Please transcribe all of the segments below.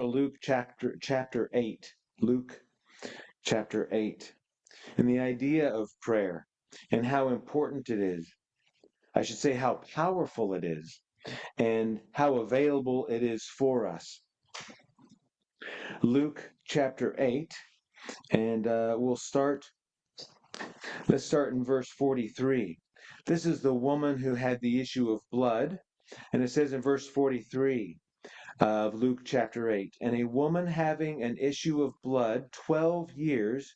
Luke chapter 8. Luke chapter 8. And the idea of prayer and how important it is. I should say how powerful it is and how available it is for us. Luke chapter 8, and let's start in verse 43. This is the woman who had the issue of blood, and it says in verse 43 of Luke chapter 8, and a woman having an issue of blood 12 years,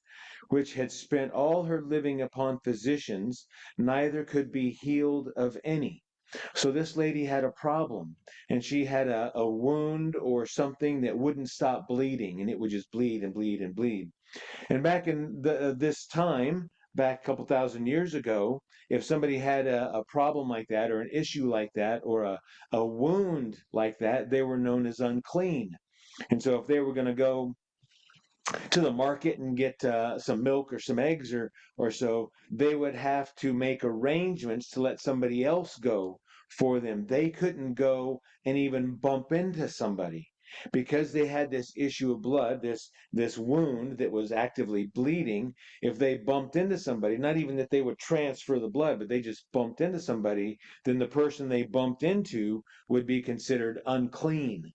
which had spent all her living upon physicians, neither could be healed of any. So this lady had a problem, and she had a wound or something that wouldn't stop bleeding, and it would just bleed and bleed and bleed. And back in this time, back a couple thousand years ago, if somebody had a problem like that, or an issue like that, or a wound like that, they were known as unclean. And so if they were going to go to the market and get some milk or some eggs or so, they would have to make arrangements to let somebody else go for them. They couldn't go and even bump into somebody because they had this issue of blood, this wound that was actively bleeding. If they bumped into somebody, not even that they would transfer the blood, but they just bumped into somebody, then the person they bumped into would be considered unclean.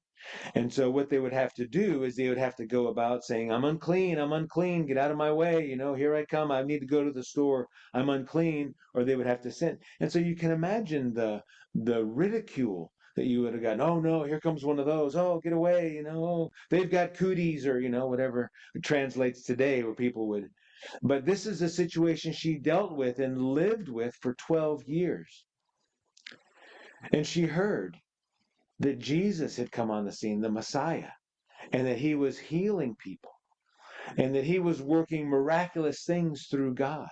And so what they would have to do is they would have to go about saying, I'm unclean, get out of my way, here I come, I need to go to the store, I'm unclean, or they would have to send. And so you can imagine the ridicule that you would have gotten. Oh no, here comes one of those. Oh, get away, they've got cooties, or whatever it translates today, where people would. But this is a situation she dealt with and lived with for 12 years. And she heard that Jesus had come on the scene, the Messiah, and that he was healing people, and that he was working miraculous things through God.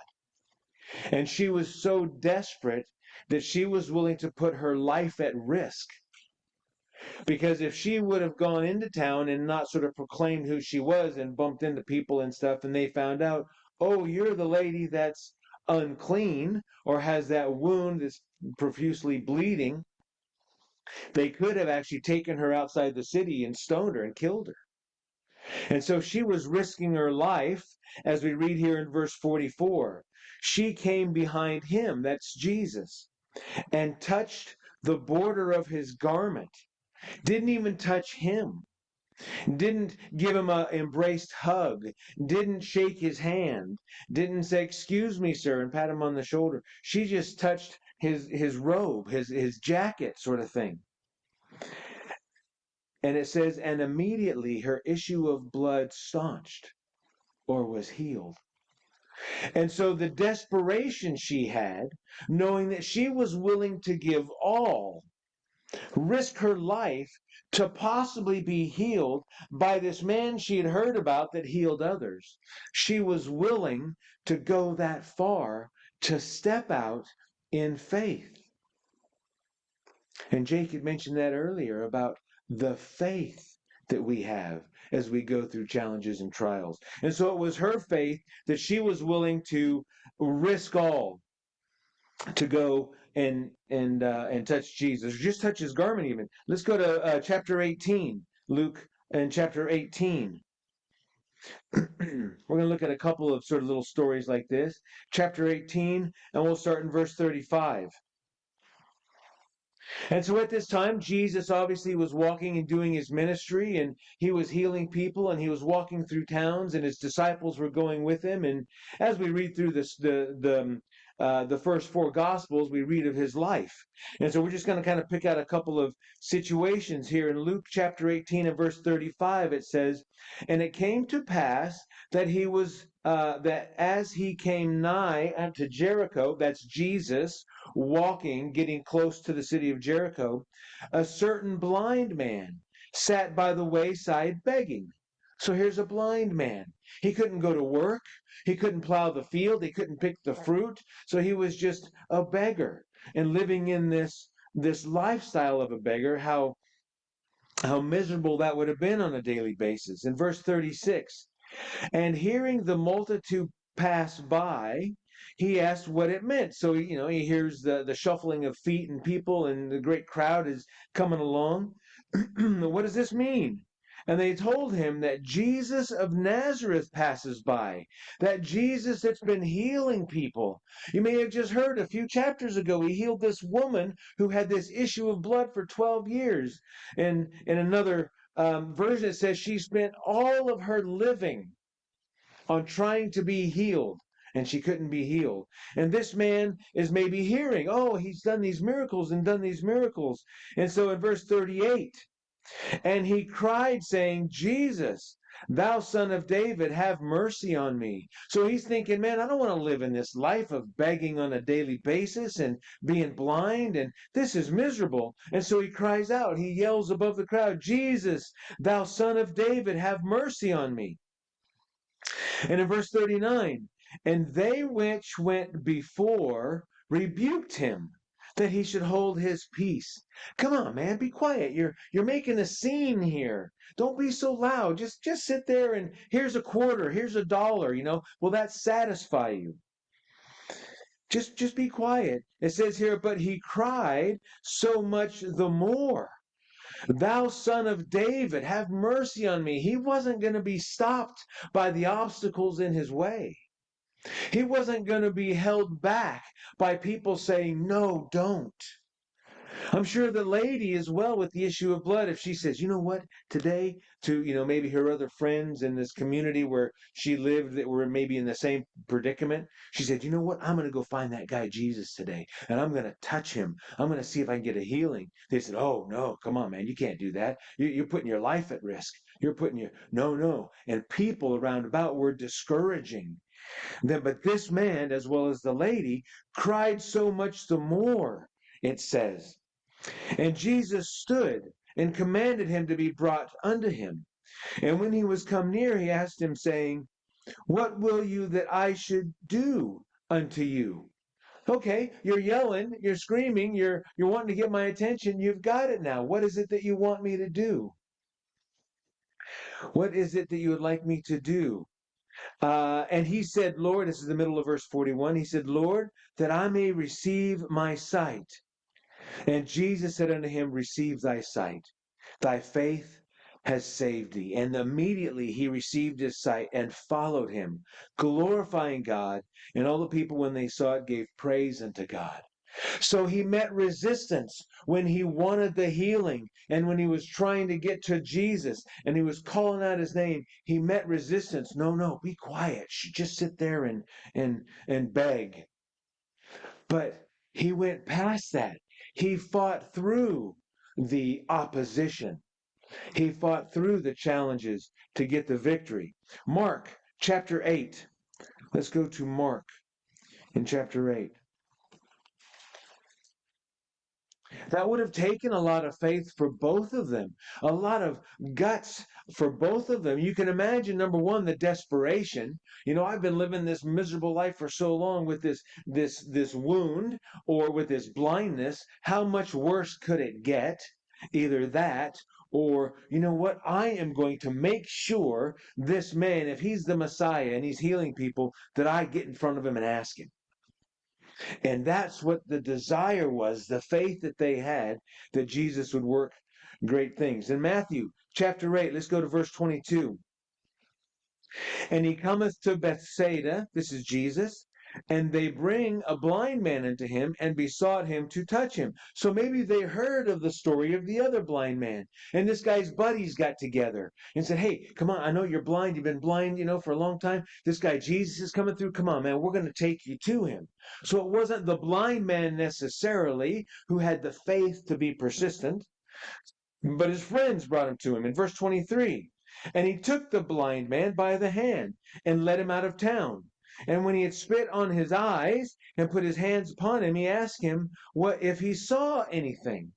And she was so desperate that she was willing to put her life at risk. Because if she would have gone into town and not sort of proclaimed who she was and bumped into people and stuff, and they found out, oh, you're the lady that's unclean or has that wound that's profusely bleeding, they could have actually taken her outside the city and stoned her and killed her. And so she was risking her life, as we read here in verse 44. She came behind him, that's Jesus, and touched the border of his garment. Didn't even touch him. Didn't give him an embraced hug. Didn't shake his hand. Didn't say, excuse me, sir, and pat him on the shoulder. She just touched his robe, his jacket sort of thing. And it says, and immediately her issue of blood staunched or was healed. And so the desperation she had, knowing that she was willing to give all, risk her life to possibly be healed by this man she had heard about that healed others, she was willing to go that far to step out in faith. And Jake had mentioned that earlier about the faith that we have as we go through challenges and trials. And so it was her faith that she was willing to risk all to go and touch Jesus, or just touch his garment even. Let's go to chapter 18, Luke, and chapter 18. We're going to look at a couple of sort of little stories like this. Chapter 18, and we'll start in verse 35. And so at this time, Jesus obviously was walking and doing his ministry, and he was healing people, and he was walking through towns, and his disciples were going with him. And as we read through this, the first four Gospels, we read of his life. And so we're just going to kind of pick out a couple of situations here. In Luke chapter 18 and verse 35, it says, and it came to pass that that as he came nigh unto Jericho, that's Jesus, walking, getting close to the city of Jericho, a certain blind man sat by the wayside begging. So here's a blind man. He couldn't go to work. He couldn't plow the field. He couldn't pick the fruit. So he was just a beggar and living in this lifestyle of a beggar. How miserable that would have been on a daily basis. In verse 36, and hearing the multitude pass by, he asked what it meant. So, he hears the shuffling of feet and people, and the great crowd is coming along. What does this mean? And they told him that Jesus of Nazareth passes by, that Jesus that's been healing people. You may have just heard a few chapters ago, he healed this woman who had this issue of blood for 12 years. And in another version, it says she spent all of her living on trying to be healed, and she couldn't be healed. And this man is maybe hearing, oh, he's done these miracles and done these miracles. And so in verse 38, and he cried, saying, Jesus, thou son of David, have mercy on me. So he's thinking, man, I don't want to live in this life of begging on a daily basis and being blind, and this is miserable. And so he cries out, he yells above the crowd, Jesus, thou son of David, have mercy on me. And in verse 39, and they which went before rebuked him, that he should hold his peace. Come on, man, be quiet. You're making a scene here. Don't be so loud. Just sit there and here's a quarter, here's a dollar, Will that satisfy you? Just be quiet. It says here, but he cried so much the more. Thou son of David, have mercy on me. He wasn't going to be stopped by the obstacles in his way. He wasn't going to be held back by people saying, no, don't. I'm sure the lady as well with the issue of blood, if she says, you know what, today to, maybe her other friends in this community where she lived that were maybe in the same predicament, she said, you know what, I'm going to go find that guy Jesus today and I'm going to touch him. I'm going to see if I can get a healing. They said, oh, no, come on, man, you can't do that. You're putting your life at risk. You're putting your, no. And people around about were discouraging them. But this man, as well as the lady, cried so much the more, it says. And Jesus stood and commanded him to be brought unto him. And when he was come near, he asked him, saying, what will you that I should do unto you? Okay, you're yelling, you're screaming, you're wanting to get my attention. You've got it now. What is it that you want me to do? What is it that you would like me to do? And he said, Lord, this is the middle of verse 41. He said, Lord, that I may receive my sight. And Jesus said unto him, receive thy sight. Thy faith has saved thee. And immediately he received his sight and followed him, glorifying God. And all the people, when they saw it, gave praise unto God. So he met resistance when he wanted the healing and when he was trying to get to Jesus and he was calling out his name. He met resistance. No, be quiet. Just sit there and beg. But he went past that. He fought through the opposition. He fought through the challenges to get the victory. Mark chapter 8. Let's go to Mark in chapter 8. That would have taken a lot of faith for both of them, a lot of guts for both of them. You can imagine, number one, the desperation. I've been living this miserable life for so long with this wound or with this blindness. How much worse could it get? Either that or, you know what, I am going to make sure this man, if he's the Messiah and he's healing people, that I get in front of him and ask him. And that's what the desire was, the faith that they had that Jesus would work great things. In Matthew chapter 8, let's go to verse 22. And he cometh to Bethsaida, this is Jesus, and they bring a blind man unto him and besought him to touch him. So maybe they heard of the story of the other blind man. And this guy's buddies got together and said, hey, come on, I know you're blind. You've been blind, for a long time. This guy Jesus is coming through. Come on, man, we're going to take you to him. So it wasn't the blind man necessarily who had the faith to be persistent, but his friends brought him to him. In verse 23, and he took the blind man by the hand and led him out of town. And when he had spit on his eyes and put his hands upon him, he asked him what if he saw anything.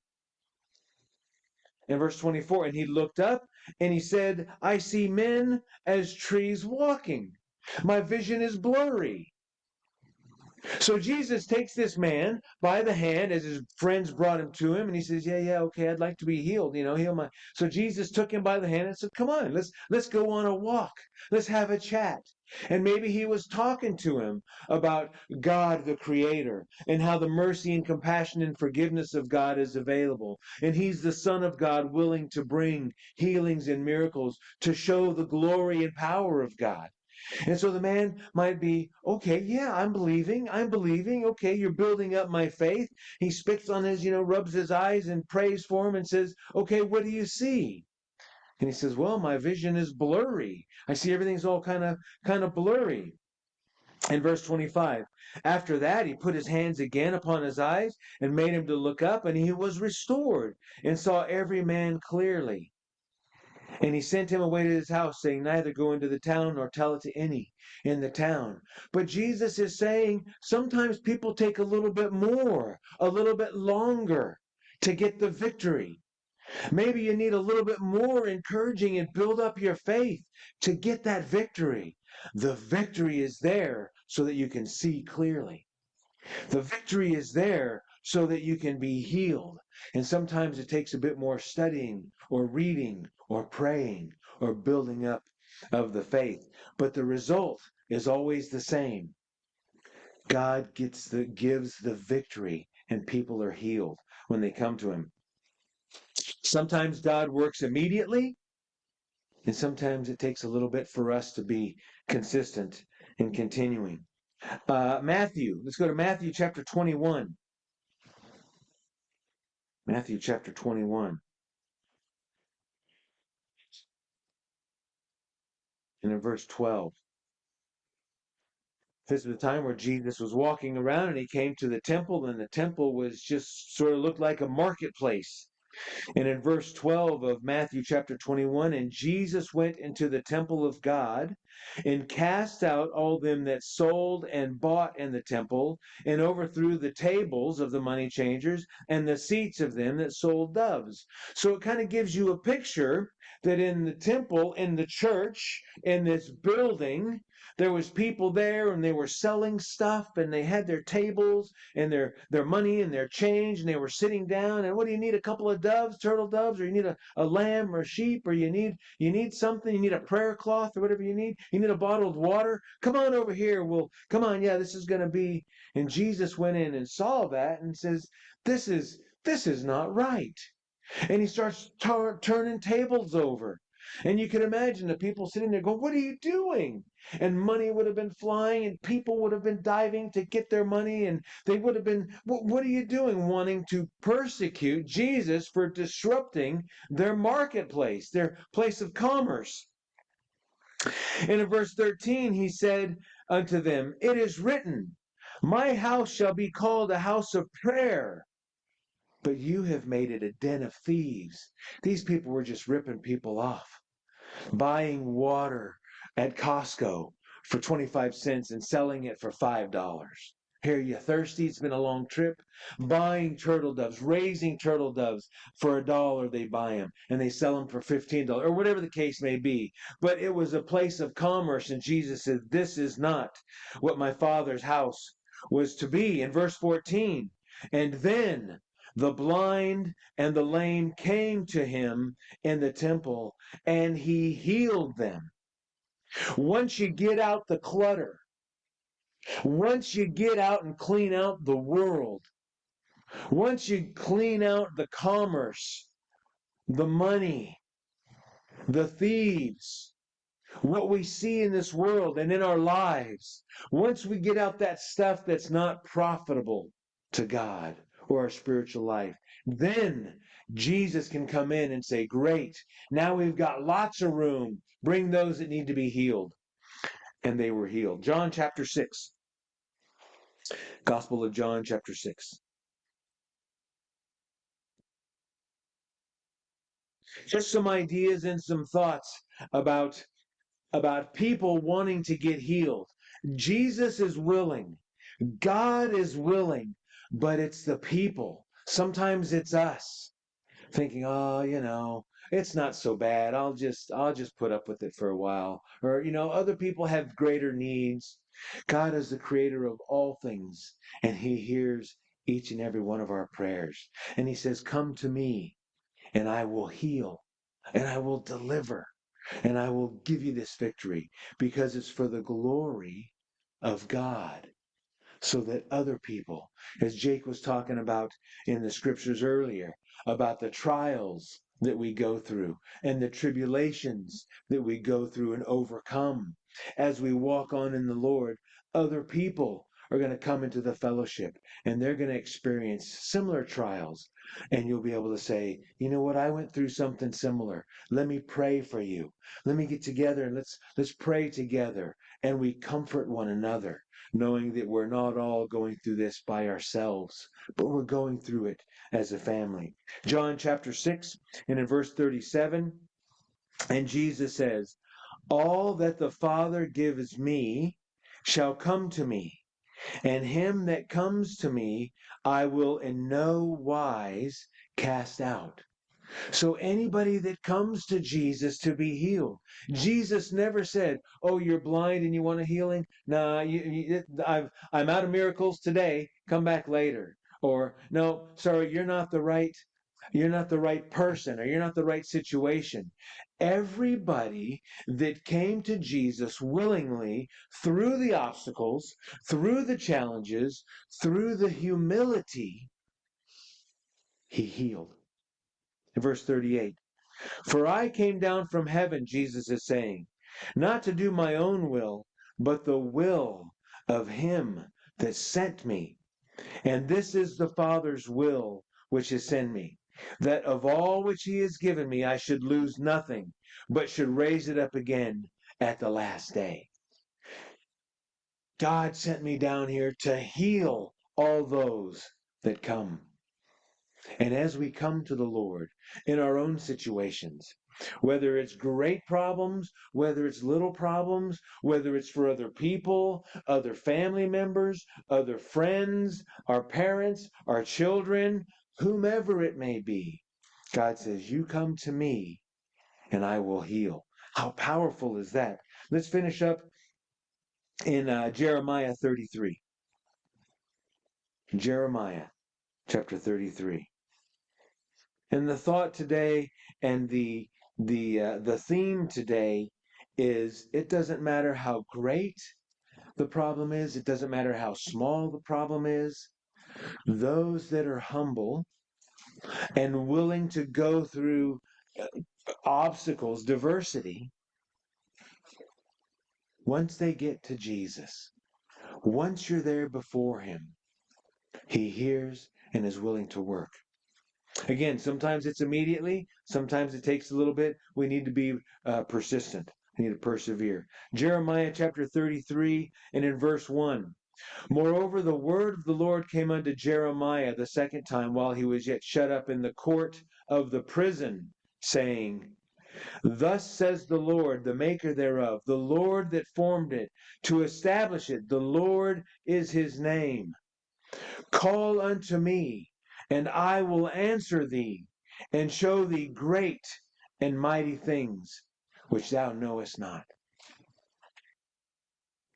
In verse 24, and he looked up and he said, I see men as trees walking. My vision is blurry. So Jesus takes this man by the hand as his friends brought him to him, and he says, "Yeah, okay, I'd like to be healed. Heal my." So Jesus took him by the hand and said, "Come on, let's go on a walk. Let's have a chat." And maybe he was talking to him about God the Creator and how the mercy and compassion and forgiveness of God is available. And he's the Son of God willing to bring healings and miracles to show the glory and power of God. And so the man might be, okay, yeah, I'm believing. I'm believing. Okay, you're building up my faith. He spits on his, rubs his eyes and prays for him and says, okay, what do you see? And he says, well, my vision is blurry. I see everything's all kind of blurry. In verse 25, after that, he put his hands again upon his eyes and made him to look up, and he was restored and saw every man clearly. And he sent him away to his house, saying, neither go into the town nor tell it to any in the town. But Jesus is saying sometimes people take a little bit more, a little bit longer to get the victory. Maybe you need a little bit more encouraging and build up your faith to get that victory. The victory is there so that you can see clearly. The victory is there so that you can be healed. And sometimes it takes a bit more studying or reading or praying or building up of the faith. But the result is always the same. God gives the victory and people are healed when they come to him. Sometimes God works immediately, and sometimes it takes a little bit for us to be consistent in continuing. Matthew, let's go to Matthew chapter 21. Matthew chapter 21. And in verse 12. This is the time where Jesus was walking around and he came to the temple, and the temple was just sort of looked like a marketplace. And in verse 12 of Matthew chapter 21, and Jesus went into the temple of God and cast out all them that sold and bought in the temple, and overthrew the tables of the money changers and the seats of them that sold doves. So it kind of gives you a picture that in the temple, in the church, in this building, there was people there and they were selling stuff and they had their tables and their money and their change, and they were sitting down. And what do you need? A couple of doves, turtle doves, or you need a lamb or a sheep, or you need something, you need a prayer cloth or whatever you need a bottle of water. Come on over here. Well, come on, yeah, this is gonna be. And Jesus went in and saw that and says, this is not right. And he starts turning tables over. And you can imagine the people sitting there going, what are you doing? And money would have been flying, and people would have been diving to get their money, and they would have been, what are you doing? Wanting to persecute Jesus for disrupting their marketplace, their place of commerce. And in verse 13, he said unto them, it is written, my house shall be called a house of prayer, but you have made it a den of thieves. These people were just ripping people off, buying water at Costco for 25 cents and selling it for $5. Here, you thirsty? It's been a long trip. Buying turtle doves, raising turtle doves for $1, they buy them and they sell them for $15 or whatever the case may be. But it was a place of commerce, and Jesus said, this is not what my Father's house was to be. In verse 14, and then the blind and the lame came to him in the temple, and he healed them. Once you get out the clutter, once you get out and clean out the world, once you clean out the commerce, the money, the thieves, what we see in this world and in our lives, once we get out that stuff that's not profitable to God or our spiritual life, then Jesus can come in and say, great, now we've got lots of room. Bring those that need to be healed. And they were healed. John chapter 6. Gospel of John chapter 6. Just some ideas and some thoughts about people wanting to get healed. Jesus is willing. God is willing, but it's the people. Sometimes it's us thinking, oh, it's not so bad. I'll just put up with it for a while. Or, other people have greater needs. God is the creator of all things, and he hears each and every one of our prayers. And he says, "Come to me, and I will heal, and I will deliver, and I will give you this victory, because it's for the glory of God." So that other people, as Jake was talking about in the scriptures earlier, about the trials that we go through and the tribulations that we go through and overcome as we walk on in the Lord, other people are going to come into the fellowship and they're going to experience similar trials. And you'll be able to say, "You know what? I went through something similar. Let me pray for you. Let me get together and let's pray together." And we comfort one another, knowing that we're not all going through this by ourselves, but we're going through it as a family. John chapter 6 and in verse 37, and Jesus says, "All that the Father gives me shall come to me, and him that comes to me I will in no wise cast out." So anybody that comes to Jesus to be healed, Jesus never said, "Oh, you're blind and you want a healing? Nah, I'm out of miracles today. Come back later." Or, "No, sorry, you're not the right person, or you're not the right situation." Everybody that came to Jesus willingly through the obstacles, through the challenges, through the humility, he healed. In verse 38, "For I came down from heaven," Jesus is saying, "not to do my own will, but the will of him that sent me. And this is the Father's will which has sent me, that of all which he has given me I should lose nothing, but should raise it up again at the last day." God sent me down here to heal all those that come. And as we come to the Lord in our own situations, whether it's great problems, whether it's little problems, whether it's for other people, other family members, other friends, our parents, our children, whomever it may be, God says, "You come to me and I will heal." How powerful is that? Let's finish up in Jeremiah 33. Jeremiah chapter 33. And the thought today and the theme today is, it doesn't matter how great the problem is, it doesn't matter how small the problem is. Those that are humble and willing to go through obstacles, diversity, once they get to Jesus, once you're there before him, he hears and is willing to work. Again, sometimes it's immediately, sometimes it takes a little bit. We need to be persistent. We need to persevere. Jeremiah chapter 33 and in verse 1. "Moreover, the word of the Lord came unto Jeremiah the second time while he was yet shut up in the court of the prison, saying, Thus says the Lord, the maker thereof, the Lord that formed it, to establish it. The Lord is his name. Call unto me, and I will answer thee, and show thee great and mighty things which thou knowest not."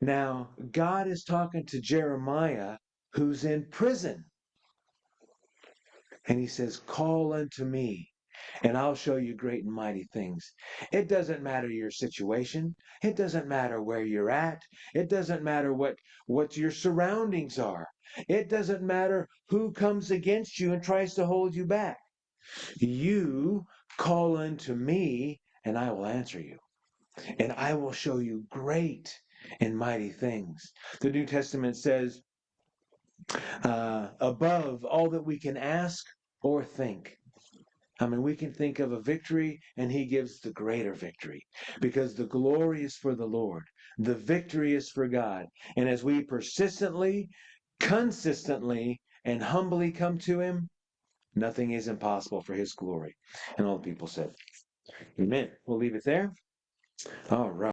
Now, God is talking to Jeremiah, who's in prison. And he says, "Call unto me, and I'll show you great and mighty things." It doesn't matter your situation. It doesn't matter where you're at. It doesn't matter what your surroundings are. It doesn't matter who comes against you and tries to hold you back. You call unto me, and I will answer you, and I will show you great and mighty things. The New Testament says, above all that we can ask or think. I mean, we can think of a victory, and he gives the greater victory, because the glory is for the Lord. The victory is for God. And as we persistently, consistently, and humbly come to him, nothing is impossible for his glory. And all the people said, Amen. We'll leave it there. All right.